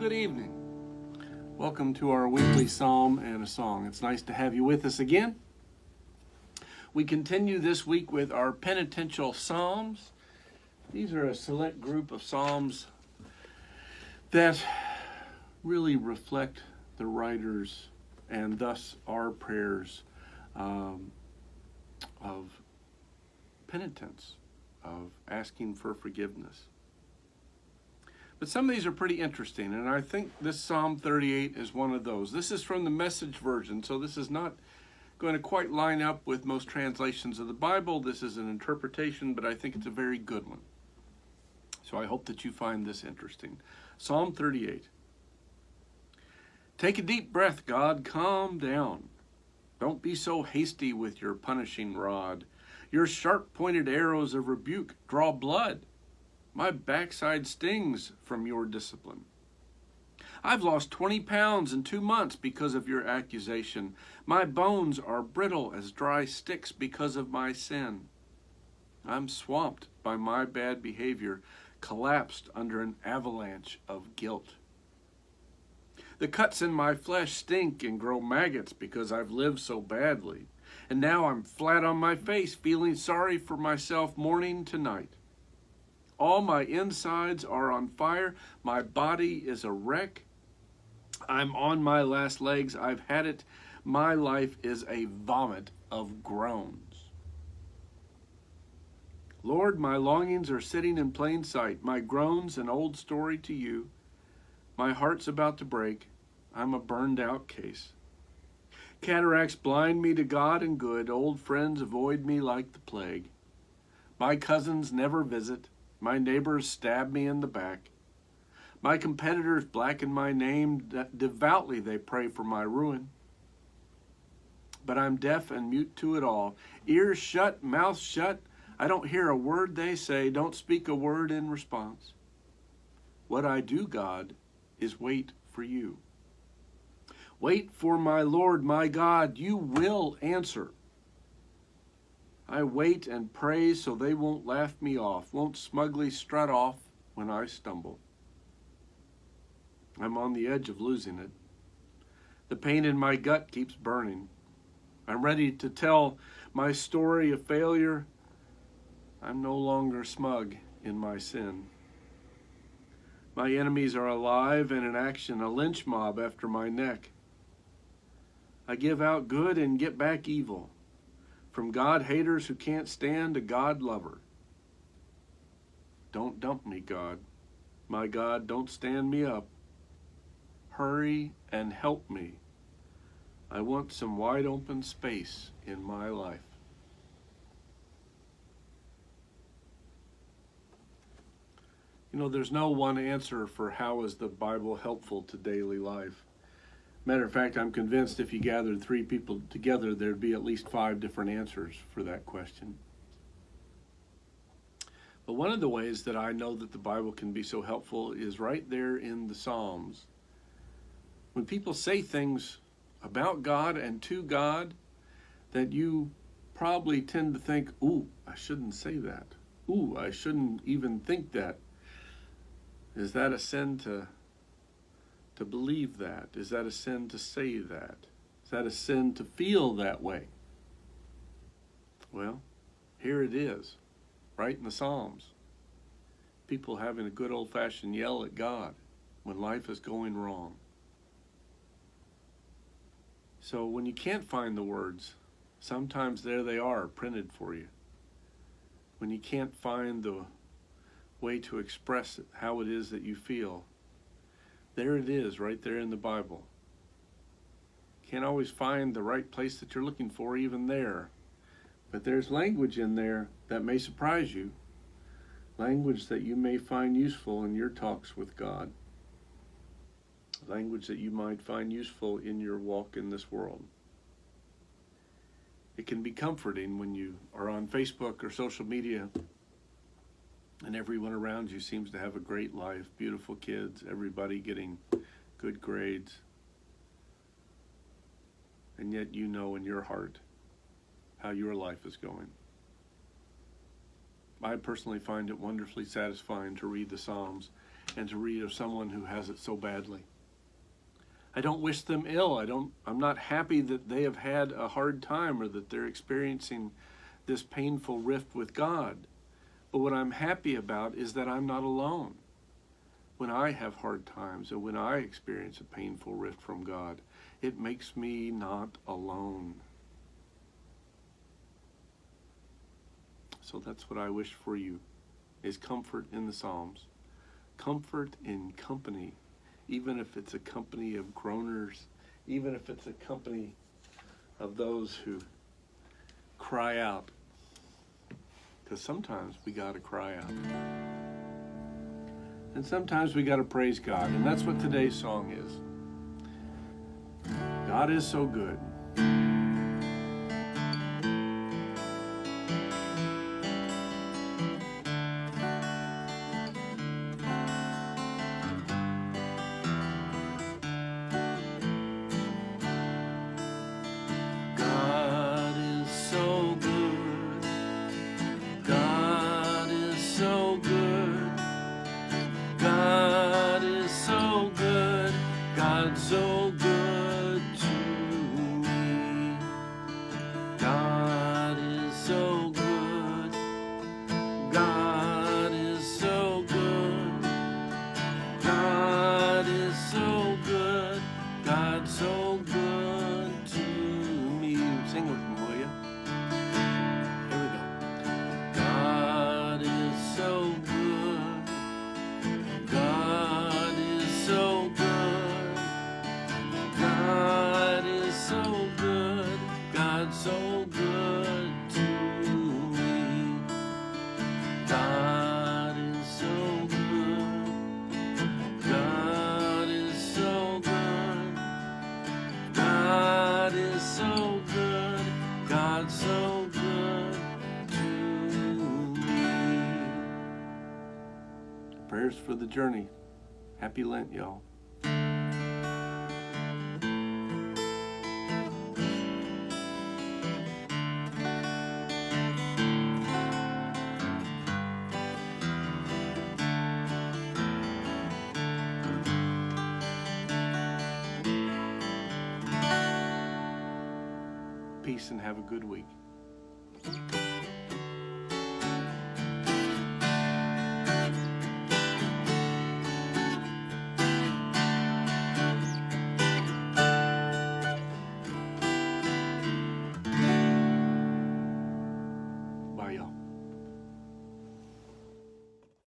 good evening. Welcome to our weekly psalm and a song. It's nice to have you with us again. We continue this week with our penitential psalms. These are a select group of psalms that really reflect the writers and thus our prayers of penitence, of asking for forgiveness. But some of these are pretty interesting, and I think this Psalm 38 is one of those. This is from the Message version, so this is not going to quite line up with most translations of the Bible. This is an interpretation, but I think it's a very good one. So I hope that you find this interesting. Psalm 38. Take a deep breath, God. Calm down. Don't be so hasty with your punishing rod. Your sharp-pointed arrows of rebuke draw blood. My backside stings from your discipline. I've lost 20 pounds in 2 months because of your accusation. My bones are brittle as dry sticks because of my sin. I'm swamped by my bad behavior, collapsed under an avalanche of guilt. The cuts in my flesh stink and grow maggots because I've lived so badly. And now I'm flat on my face, feeling sorry for myself morning to night. All my insides are on fire. My body is a wreck. I'm on my last legs. I've had it. My life is a vomit of groans. Lord, my longings are sitting in plain sight. My groans an old story to you. My heart's about to break. I'm a burned out case. Cataracts blind me to God and good. Old friends avoid me like the plague. My cousins never visit. My neighbors stab me in the back. My competitors blacken my name. Devoutly they pray for my ruin. But I'm deaf and mute to it all. Ears shut, mouth shut. I don't hear a word they say. Don't speak a word in response. What I do, God, is wait for you. Wait for my Lord, my God. You will answer. I wait and pray so they won't laugh me off, won't smugly strut off when I stumble. I'm on the edge of losing it. The pain in my gut keeps burning. I'm ready to tell my story of failure. I'm no longer smug in my sin. My enemies are alive and in action, a lynch mob after my neck. I give out good and get back evil. From God haters who can't stand to God lover. Don't dump me, God. My God, don't stand me up. Hurry and help me. I want some wide open space in my life. You know, there's no one answer for how is the Bible helpful to daily life. Matter of fact, I'm convinced if you gathered 3 people together, there'd be at least 5 different answers for that question. But one of the ways that I know that the Bible can be so helpful is right there in the Psalms. When people say things about God and to God that you probably tend to think, ooh, I shouldn't say that. Ooh, I shouldn't even think that. Is that a sin to believe that? Is that a sin to say that? Is that a sin to feel that way? Well, here it is, right in the Psalms. People having a good old-fashioned yell at God when life is going wrong. So when you can't find the words, sometimes there they are, printed for you. When you can't find the way to express how it is that you feel, there it is, right there in the Bible. Can't always find the right place that you're looking for even there. But there's language in there that may surprise you. Language that you may find useful in your talks with God. Language that you might find useful in your walk in this world. It can be comforting when you are on Facebook or social media and everyone around you seems to have a great life, beautiful kids, everybody getting good grades. And yet you know in your heart how your life is going. I personally find it wonderfully satisfying to read the Psalms and to read of someone who has it so badly. I don't wish them ill. I'm not happy that they have had a hard time or that they're experiencing this painful rift with God. But what I'm happy about is that I'm not alone. When I have hard times and when I experience a painful rift from God, it makes me not alone. So that's what I wish for you, is comfort in the Psalms. Comfort in company, even if it's a company of groaners, even if it's a company of those who cry out. Because sometimes we got to cry out. And sometimes we got to praise God. And that's what today's song is. God is so good. God is so good. God is so good. God is so good. God's so good to me. God is so good. God is so good. God is so good. God's so good to me. Sing with me, will you? Here we go. God is so good. God is so good. God is so good. God's so good to me. God is so good. God is so good. God is so good. God's so good to me. Prayers for the journey. Happy Lent, y'all. Peace and have a good week.